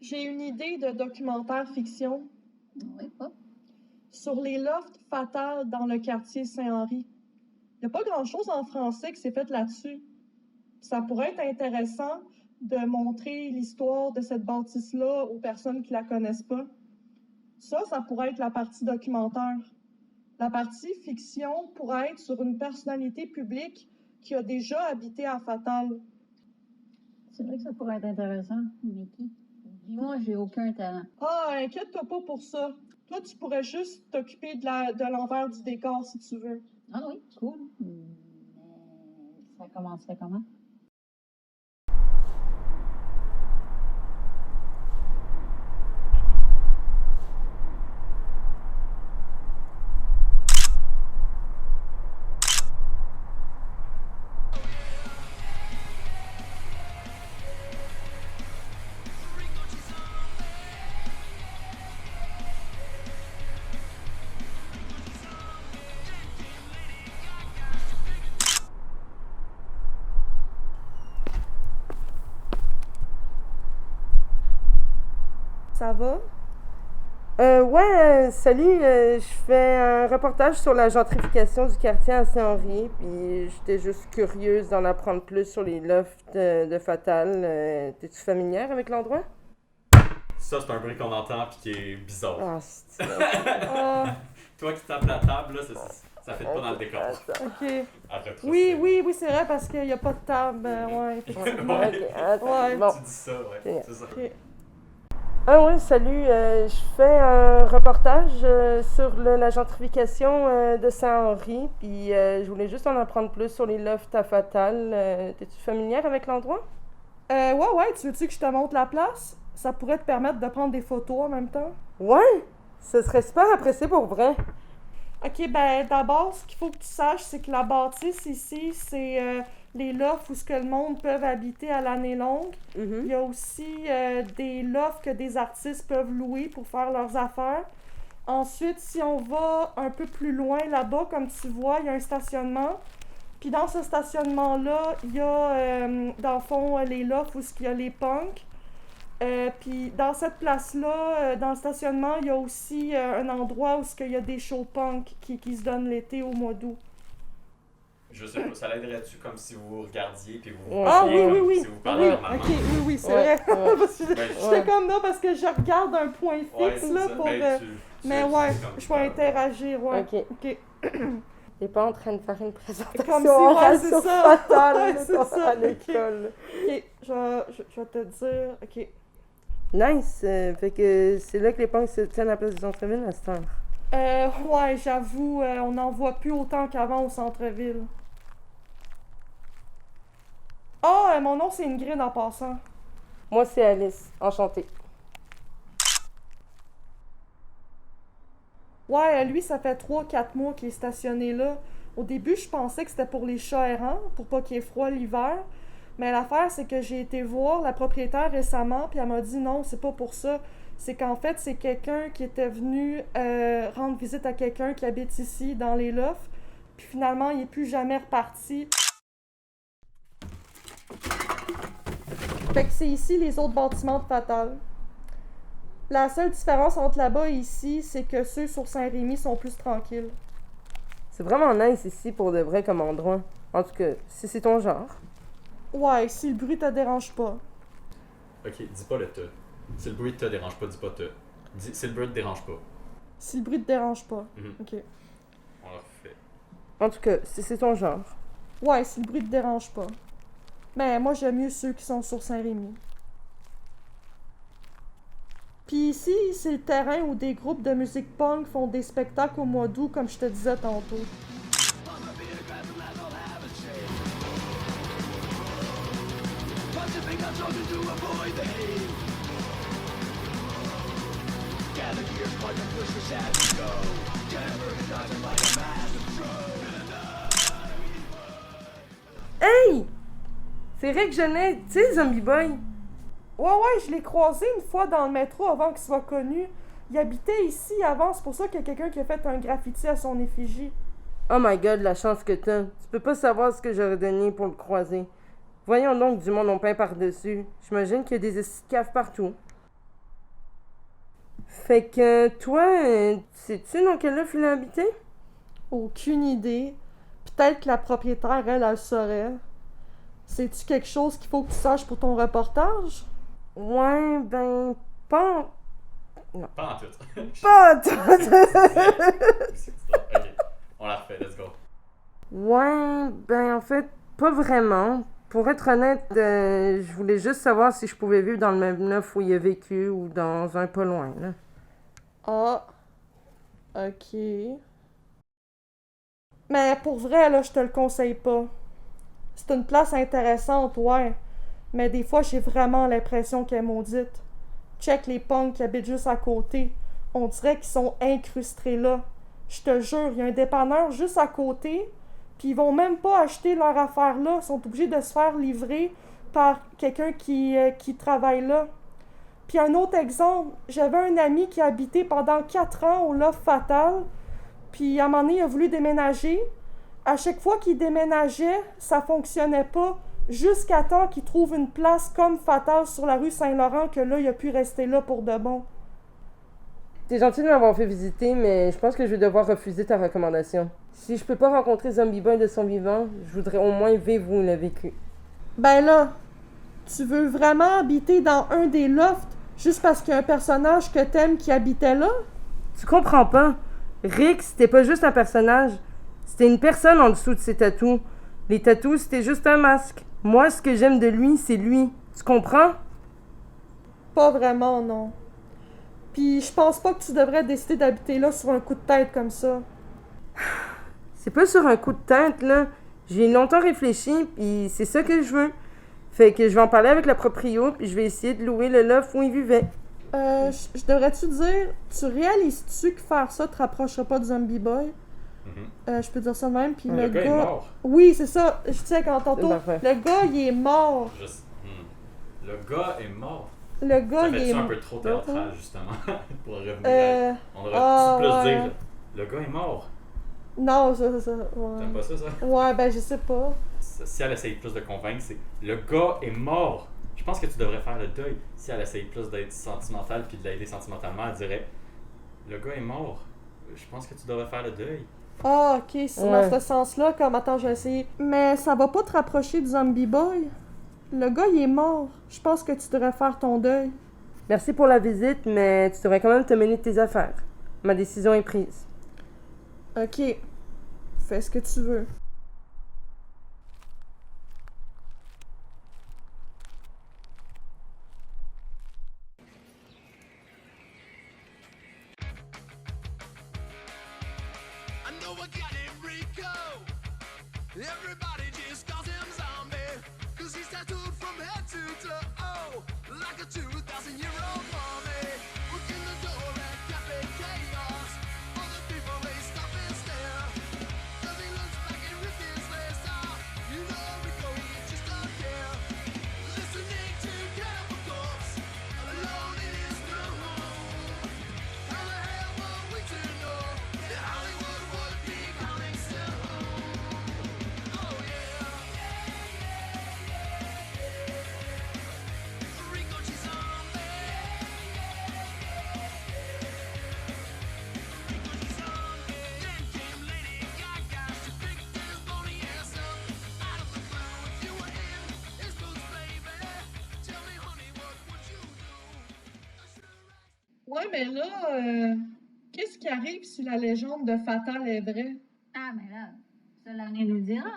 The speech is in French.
J'ai une idée de documentaire fiction Oui, pas. sur les lofts fatals dans le quartier Saint-Henri. Il n'y a pas grand-chose en français qui s'est fait là-dessus. Ça pourrait être intéressant de montrer l'histoire de cette bâtisse-là aux personnes qui la connaissent pas. Ça pourrait être la partie documentaire. La partie fiction pourrait être sur une personnalité publique qui a déjà habité à Fatal. C'est vrai que ça pourrait être intéressant, mais qui? Dis-moi, j'ai aucun talent. Ah, inquiète-toi pas pour ça. Toi, tu pourrais juste t'occuper de l'envers du décor si tu veux. Ah oui, cool. Mais ça commencerait comment? Ça va? Salut, je fais un reportage sur la gentrification du quartier à Saint-Henri, puis j'étais juste curieuse d'en apprendre plus sur les lofts de Fatal. T'es-tu familière avec l'endroit? Ça, c'est un bruit qu'on entend puis qui est bizarre. Ah, c'est Toi qui tapes la table, là, ça fait pas dans le décor. OK. À retrousser. Oui, c'est vrai, parce qu'il n'y a pas de table. Ouais, effectivement. Ouais. Ouais. Bon. Tu dis ça, ouais. Ok. C'est ça. OK. Salut, je fais un reportage sur la gentrification de Saint-Henri, puis je voulais juste en apprendre plus sur les lofts à Fatal. T'es-tu familière avec l'endroit? Ouais, tu veux-tu que je te montre la place? Ça pourrait te permettre de prendre des photos en même temps. Ouais, ce serait super apprécié pour vrai. OK, ben d'abord, ce qu'il faut que tu saches, c'est que la bâtisse ici, c'est les lofts où ce que le monde peut habiter à l'année longue. Il y a aussi des lofts que des artistes peuvent louer pour faire leurs affaires. Ensuite, si on va un peu plus loin là-bas, comme tu vois, il y a un stationnement. Puis dans ce stationnement-là, il y a, dans le fond, les lofts où il y a les punks. Puis dans cette place-là, dans le stationnement, il y a aussi un endroit où il y a des shows punk qui se donnent l'été au mois d'août. Je sais pas, ça l'aiderait-tu comme si vous regardiez puis vous Ouais. Ah parliez oui. comme si vous parliez Oui, normalement. ok, oui, c'est Ouais, vrai. ouais. Parce que j'étais comme là parce que je regarde un point fixe Ouais, c'est là ça. pour. Ben, Mais ouais, je vais interagir, ouais. Ok. T'es pas en train de faire une présentation Comme si, orale c'est sur ça. Fatal Ouais, c'est ça. à l'école. Ok, je vais te dire. Ok. Nice. Fait que c'est là que les punks se tiennent à la place du centre-ville à cette heure. Ouais, j'avoue, on n'en voit plus autant qu'avant au centre-ville. Ah, mon nom c'est Ingrid en passant. Moi, c'est Alice. Enchantée. Ouais, lui, ça fait 3-4 mois qu'il est stationné là. Au début, je pensais que c'était pour les chats errants, pour pas qu'il y ait froid l'hiver. Mais l'affaire, c'est que j'ai été voir la propriétaire récemment, puis elle m'a dit non, c'est pas pour ça. C'est qu'en fait, c'est quelqu'un qui était venu rendre visite à quelqu'un qui habite ici, dans les lofts. Puis finalement, il est plus jamais reparti. Fait que c'est ici les autres bâtiments de Fatal. La seule différence entre là-bas et ici, c'est que ceux sur Saint-Rémy sont plus tranquilles. C'est vraiment nice ici pour de vrai comme endroit. En tout cas, si c'est ton genre. Ouais, si le bruit te dérange pas. Ok, dis pas le te. Si le bruit te dérange pas, dis pas te. Dis si le bruit te dérange pas. Si le bruit te dérange pas. Mhm. Ok. On le refait. En tout cas, si c'est ton genre. Ouais, si le bruit te dérange pas. Ben, moi, j'aime mieux ceux qui sont sur Saint-Rémy. Puis ici, c'est le terrain où des groupes de musique punk font des spectacles au mois d'août, comme je te disais tantôt. Hey! C'est Rick Genet, tu sais, Zombie Boy. Ouais, je l'ai croisé une fois dans le métro avant qu'il soit connu. Il habitait ici avant, c'est pour ça qu'il y a quelqu'un qui a fait un graffiti à son effigie. Oh my god, la chance que t'as. Tu peux pas savoir ce que j'aurais donné pour le croiser. Voyons donc du monde on peint par-dessus. J'imagine qu'il y a des escaves partout. Fait que toi, sais-tu dans quel œuf il a habité? Aucune idée. Peut-être que la propriétaire, elle le saurait. C'est-tu quelque chose qu'il faut que tu saches pour ton reportage? Ouais, ben, pas Pas en tout. Pas toi! Ok, on la refait, let's go. Ouais, ben en fait, pas vraiment. Pour être honnête, je voulais juste savoir si je pouvais vivre dans le même œuf où il a vécu ou dans un pas loin, là. Ah, ok. Mais pour vrai, là, je te le conseille pas. C'est une place intéressante, ouais. Mais des fois, j'ai vraiment l'impression qu'elle est maudite. Check les punks qui habitent juste à côté. On dirait qu'ils sont incrustés là. Je te jure, il y a un dépanneur juste à côté, puis ils vont même pas acheter leur affaire là. Ils sont obligés de se faire livrer par quelqu'un qui travaille là. Puis un autre exemple, j'avais un ami qui habitait pendant 4 ans au Loft Fatal, puis à un moment donné, il a voulu déménager. À chaque fois qu'il déménageait, ça fonctionnait pas, jusqu'à temps qu'il trouve une place comme Fatal sur la rue Saint-Laurent, que là, il a pu rester là pour de bon. T'es gentil de m'avoir fait visiter, mais je pense que je vais devoir refuser ta recommandation. Si je peux pas rencontrer Zombie Boy de son vivant, je voudrais au moins vivre où il a vécu. Ben là, tu veux vraiment habiter dans un des lofts juste parce qu'il y a un personnage que t'aimes qui habitait là? Tu comprends pas? Rick, c'était pas juste un personnage. C'était une personne en dessous de ses tatous. Les tatous, c'était juste un masque. Moi, ce que j'aime de lui, c'est lui. Tu comprends? Pas vraiment, non. Puis je pense pas que tu devrais décider d'habiter là sur un coup de tête comme ça. C'est pas sur un coup de tête, là. J'ai longtemps réfléchi, puis c'est ça que je veux. Fait que je vais en parler avec la proprio, puis je vais essayer de louer le loft où il vivait. Je devrais-tu dire, tu réalises-tu que faire ça te rapprochera pas de Zombie Boy? Je peux dire ça de même, puis Le gars est mort. Oui, c'est ça, je tiens quand tantôt. Parfait. Le gars, il est mort. Le gars est mort. Le gars, Ça il fait-tu est un peu trop théâtral, justement, pour revenir Euh, On aurait plus ouais. dire, le gars est mort. Non, ça, ouais. T'aimes pas ça? Ouais, ben je sais pas. Si elle essaye plus de convaincre, c'est le gars est mort. Je pense que tu devrais faire le deuil. Si elle essaye plus d'être sentimentale puis de l'aider sentimentalement, elle dirait le gars est mort. Je pense que tu devrais faire le deuil. Ah, ok, c'est dans ce sens-là, comme attends, je vais essayer. Mais ça va pas te rapprocher du Zombie Boy. Le gars, il est mort. Je pense que tu devrais faire ton deuil. Merci pour la visite, mais tu devrais quand même te mêler de tes affaires. Ma décision est prise. Ok. Fais ce que tu veux. I know I got him, Rico. Everybody just calls him Zombie, 'cause he's tattooed from head to toe, like a 2,000-year-old mummy. Working the door at Cafe Chaos. All the people, they stop and stare, 'cause he looks like he ripped his lace off. You know Rico, he just don't care. Listening to Cannibal Corpse, alone in his room. How the hell were we to know that Hollywood would be coming soon? Oh yeah. Rico Zombie. Rico Zombie. Then came Lady Gaga. She picked his bony ass up out of the blue. If you were in his boots, baby, tell me, honey, what would you do? Ouais, mais là, qu'est-ce qui arrive si la légende de Fatal est vraie? Ah, mais là, ça l'avenir nous le dira.